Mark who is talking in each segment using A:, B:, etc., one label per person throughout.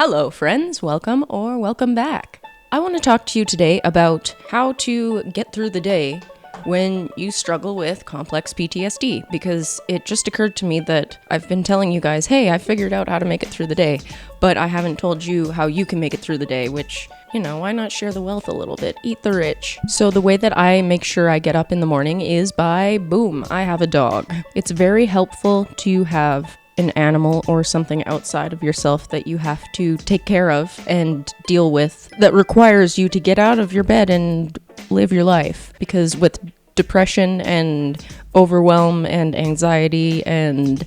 A: Hello, friends. Welcome or welcome back. I want to talk to you today about how to get through the day when you struggle with complex PTSD, because it just occurred to me that I've been telling you guys, hey, I figured out how to make it through the day, but I haven't told you how you can make it through the day, which, why not share the wealth a little bit? Eat the rich. So the way that I make sure I get up in the morning is by, boom, I have a dog. It's very helpful to have an animal or something outside of yourself that you have to take care of and deal with that requires you to get out of your bed and live your life. Because with depression and overwhelm and anxiety and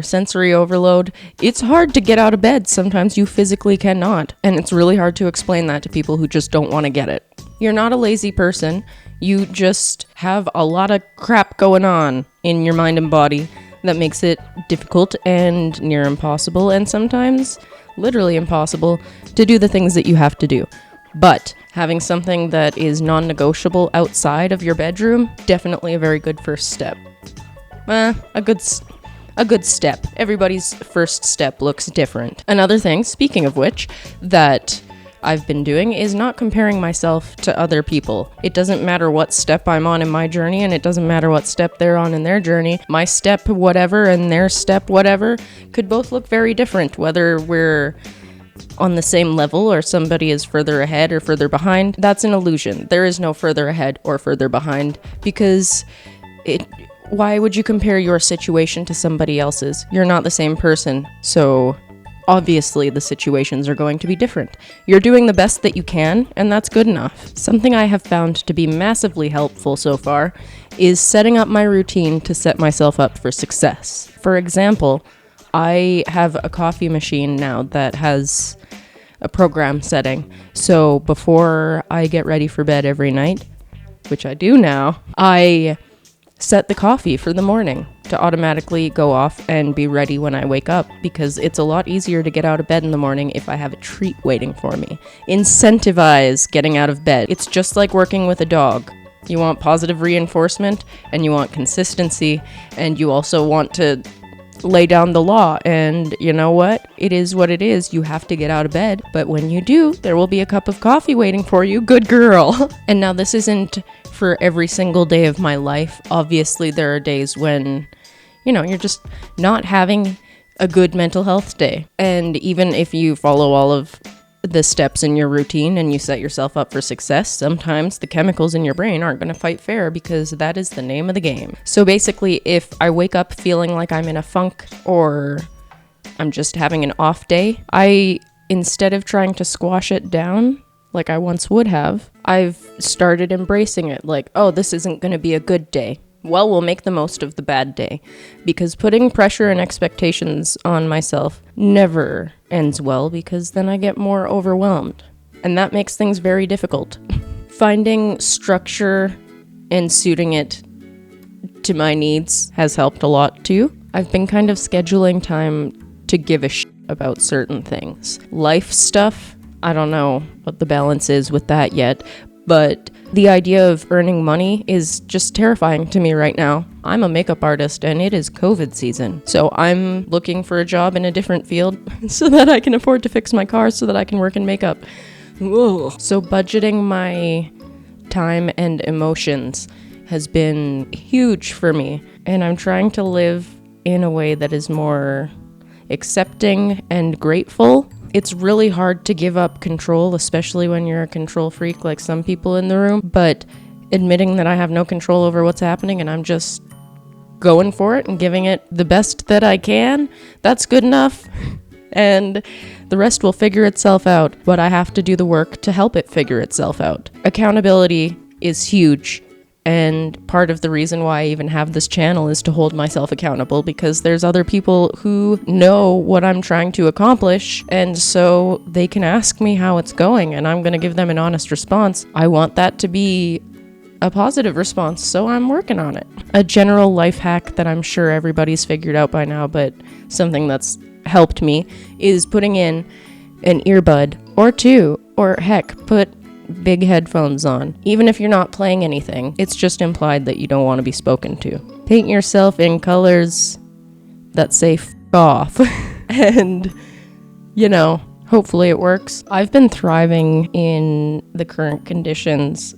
A: sensory overload, it's hard to get out of bed. Sometimes you physically cannot. And it's really hard to explain that to people who just don't want to get it. You're not a lazy person. You just have a lot of crap going on in your mind and body that makes it difficult and near impossible, and sometimes literally impossible, to do the things that you have to do. But having something that is non-negotiable outside of your bedroom, definitely a very good first step. A good step. Everybody's first step looks different. Another thing, speaking of which, that I've been doing is not comparing myself to other people. It doesn't matter what step I'm on in my journey, and it doesn't matter what step they're on in their journey. My step whatever and their step whatever could both look very different, whether we're on the same level or somebody is further ahead or further behind. That's an illusion. There is no further ahead or further behind, because why would you compare your situation to somebody else's? You're not the same person, so obviously the situations are going to be different. You're doing the best that you can, and that's good enough. Something I have found to be massively helpful so far is setting up my routine to set myself up for success. For example, I have a coffee machine now that has a program setting. So before I get ready for bed every night, which I do now, I set the coffee for the morning to automatically go off and be ready when I wake up, because it's a lot easier to get out of bed in the morning if I have a treat waiting for me. Incentivize getting out of bed. It's just like working with a dog. You want positive reinforcement, and you want consistency, and you also want to lay down the law. And you know what? It is what it is. You have to get out of bed. But when you do, there will be a cup of coffee waiting for you. Good girl. And now this isn't for every single day of my life. Obviously, there are days when, you're just not having a good mental health day. And even if you follow all of the steps in your routine and you set yourself up for success, sometimes the chemicals in your brain aren't going to fight fair, because that is the name of the game. So basically, if I wake up feeling like I'm in a funk or I'm just having an off day, instead of trying to squash it down like I once would have, I've started embracing it. Like, oh, this isn't going to be a good day. Well, we'll make the most of the bad day, because putting pressure and expectations on myself never ends well, because then I get more overwhelmed, and that makes things very difficult. Finding structure and suiting it to my needs has helped a lot too. I've been kind of scheduling time to give a shit about certain things. Life stuff, I don't know what the balance is with that yet, but the idea of earning money is just terrifying to me right now. I'm a makeup artist, and it is COVID season. So I'm looking for a job in a different field so that I can afford to fix my car so that I can work in makeup. Ugh. So budgeting my time and emotions has been huge for me. And I'm trying to live in a way that is more accepting and grateful. It's really hard to give up control, especially when you're a control freak like some people in the room, but admitting that I have no control over what's happening and I'm just going for it and giving it the best that I can, that's good enough. And the rest will figure itself out, but I have to do the work to help it figure itself out. Accountability is huge. And part of the reason why I even have this channel is to hold myself accountable, because there's other people who know what I'm trying to accomplish, and so they can ask me how it's going, and I'm going to give them an honest response. I want that to be a positive response, so I'm working on it. A general life hack that I'm sure everybody's figured out by now, but something that's helped me, is putting in an earbud or two, or heck, put big headphones on. Even if you're not playing anything, it's just implied that you don't want to be spoken to. Paint yourself in colors that say f off and hopefully it works. I've been thriving in the current conditions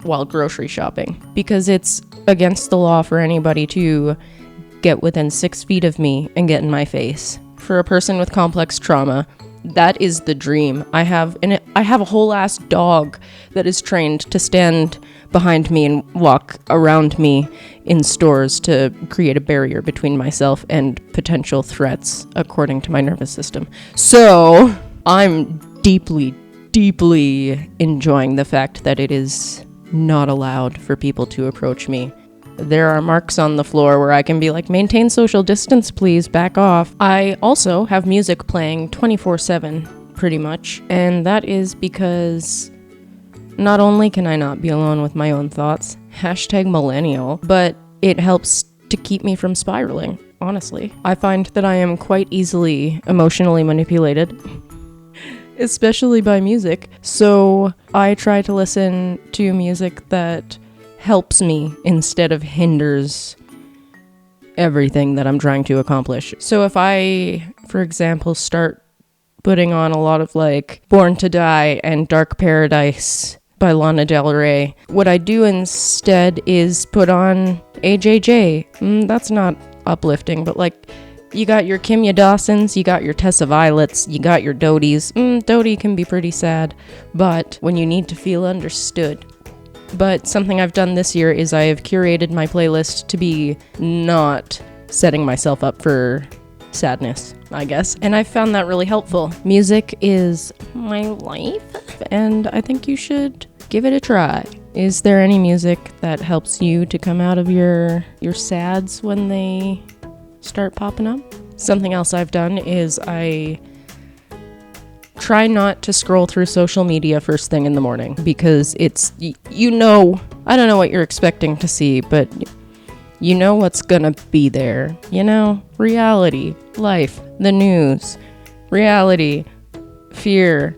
A: while grocery shopping because it's against the law for anybody to get within 6 feet of me and get in my face. For a person with complex trauma, that is the dream. I have a whole ass dog that is trained to stand behind me and walk around me in stores to create a barrier between myself and potential threats according to my nervous system. So I'm deeply, deeply enjoying the fact that it is not allowed for people to approach me. There are marks on the floor where I can be like, maintain social distance, please, back off. I also have music playing 24/7, pretty much. And that is because not only can I not be alone with my own thoughts, #millennial, but it helps to keep me from spiraling, honestly. I find that I am quite easily emotionally manipulated, especially by music. So I try to listen to music that helps me instead of hinders everything that I'm trying to accomplish. So if I, for example, start putting on a lot of like Born to Die and Dark Paradise by Lana Del Rey, what I do instead is put on AJJ. That's not uplifting, but like you got your Kimya Dawsons, you got your Tessa Violets, you got your Dodies. Dodie can be pretty sad, but when you need to feel understood. But something I've done this year is I have curated my playlist to be not setting myself up for sadness, I guess. And I found that really helpful. Music is my life, and I think you should give it a try. Is there any music that helps you to come out of your sads when they start popping up? Something else I've done is I try not to scroll through social media first thing in the morning because it's, I don't know what you're expecting to see, but you know what's gonna be there. Reality, life, the news, reality, fear,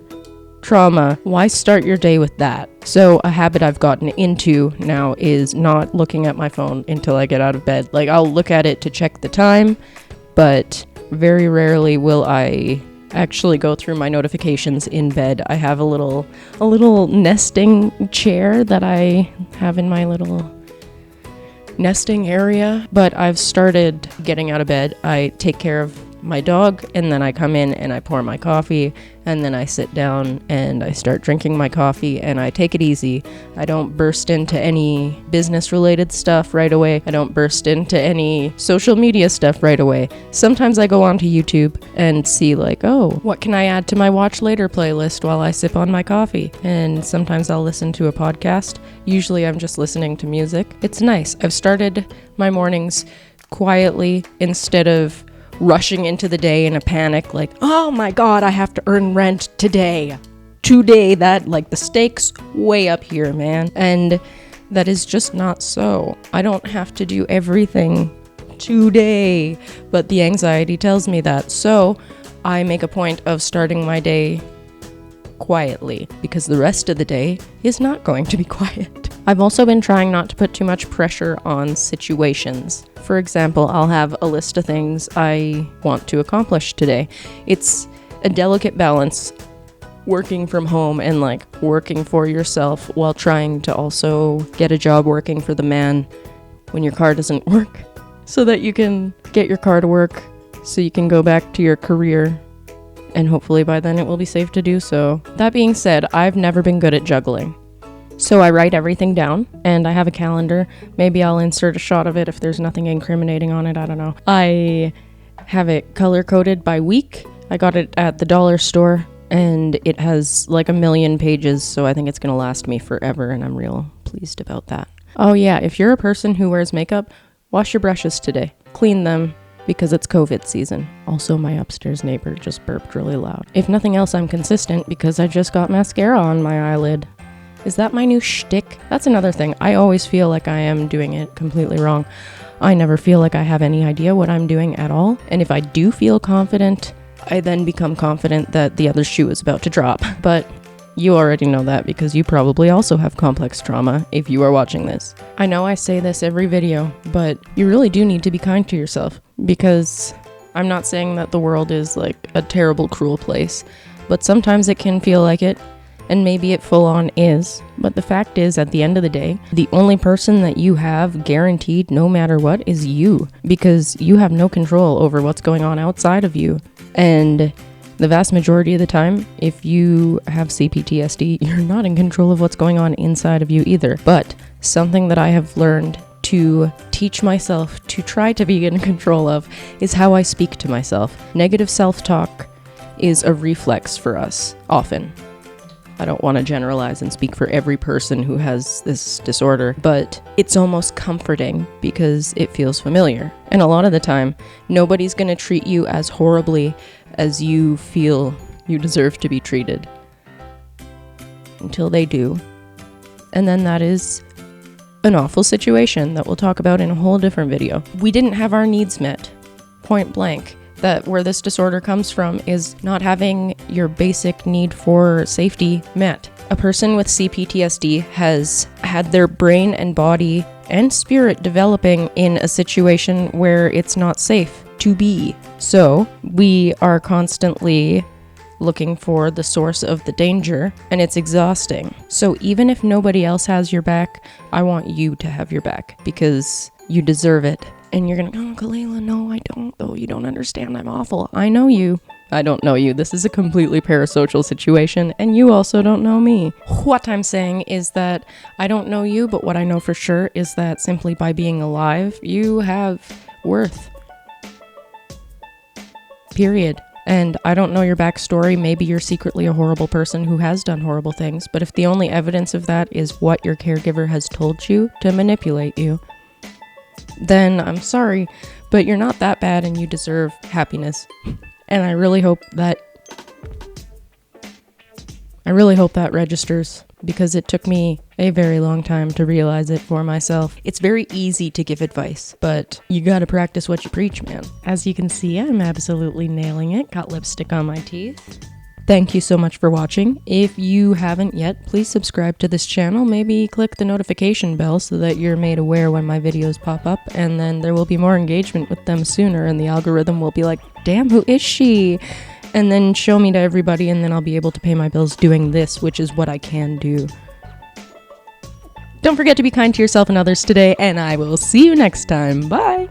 A: trauma. Why start your day with that? So a habit I've gotten into now is not looking at my phone until I get out of bed. Like, I'll look at it to check the time, but very rarely will I actually go through my notifications in bed. I have a little nesting chair that I have in my little nesting area, but I've started getting out of bed. I take care of my dog, and then I come in and I pour my coffee, and then I sit down and I start drinking my coffee, and I take it easy. I don't burst into any business related stuff right away. I don't burst into any social media stuff right away. Sometimes I go onto YouTube and see like, oh, what can I add to my watch later playlist while I sip on my coffee? And sometimes I'll listen to a podcast. Usually I'm just listening to music. It's nice. I've started my mornings quietly instead of rushing into the day in a panic, like, oh my god, I have to earn rent today. That, like, the stakes way up here, man. And that is just not so. I don't have to do everything today, but the anxiety tells me that. So I make a point of starting my day quietly, because the rest of the day is not going to be quiet. I've also been trying not to put too much pressure on situations. For example, I'll have a list of things I want to accomplish today. It's a delicate balance working from home and like working for yourself while trying to also get a job working for the man when your car doesn't work, so that you can get your car to work so you can go back to your career, and hopefully by then it will be safe to do so. That being said, I've never been good at juggling. So I write everything down, and I have a calendar. Maybe I'll insert a shot of it if there's nothing incriminating on it, I don't know. I have it color-coded by week. I got it at the dollar store, and it has like 1 million pages, so I think it's gonna last me forever, and I'm real pleased about that. Oh yeah, if you're a person who wears makeup, wash your brushes today. Clean them, because it's COVID season. Also, my upstairs neighbor just burped really loud. If nothing else, I'm consistent because I just got mascara on my eyelid. Is that my new shtick? That's another thing. I always feel like I am doing it completely wrong. I never feel like I have any idea what I'm doing at all. And if I do feel confident, I then become confident that the other shoe is about to drop. But you already know that because you probably also have complex trauma if you are watching this. I know I say this every video, but you really do need to be kind to yourself, because I'm not saying that the world is like a terrible, cruel place, but sometimes it can feel like it, and maybe it full on is. But the fact is, at the end of the day, the only person that you have guaranteed no matter what is you, because you have no control over what's going on outside of you. And the vast majority of the time, if you have CPTSD, you're not in control of what's going on inside of you either. But something that I have learned to teach myself to try to be in control of is how I speak to myself. Negative self-talk is a reflex for us, often. I don't want to generalize and speak for every person who has this disorder, but it's almost comforting because it feels familiar. And a lot of the time, nobody's going to treat you as horribly as you feel you deserve to be treated. Until they do. And then that is an awful situation that we'll talk about in a whole different video. We didn't have our needs met, point blank. That where this disorder comes from is not having your basic need for safety met. A person with CPTSD has had their brain and body and spirit developing in a situation where it's not safe to be. So we are constantly looking for the source of the danger, and it's exhausting. So even if nobody else has your back, I want you to have your back because you deserve it. And you're gonna go, oh, Kalila, no, I don't, though. You don't understand. I'm awful. I know you. I don't know you. This is a completely parasocial situation, and you also don't know me. What I'm saying is that I don't know you, but what I know for sure is that simply by being alive, you have worth. Period. And I don't know your backstory. Maybe you're secretly a horrible person who has done horrible things, but if the only evidence of that is what your caregiver has told you to manipulate you, then I'm sorry, but you're not that bad and you deserve happiness. And I really hope that registers, because it took me a very long time to realize it for myself. It's very easy to give advice, but you gotta practice what you preach, man. As you can see, I'm absolutely nailing it. Got lipstick on my teeth. Thank you so much for watching. If you haven't yet, please subscribe to this channel. Maybe click the notification bell so that you're made aware when my videos pop up, and then there will be more engagement with them sooner, and the algorithm will be like, damn, who is she? And then show me to everybody, and then I'll be able to pay my bills doing this, which is what I can do. Don't forget to be kind to yourself and others today, and I will see you next time. Bye!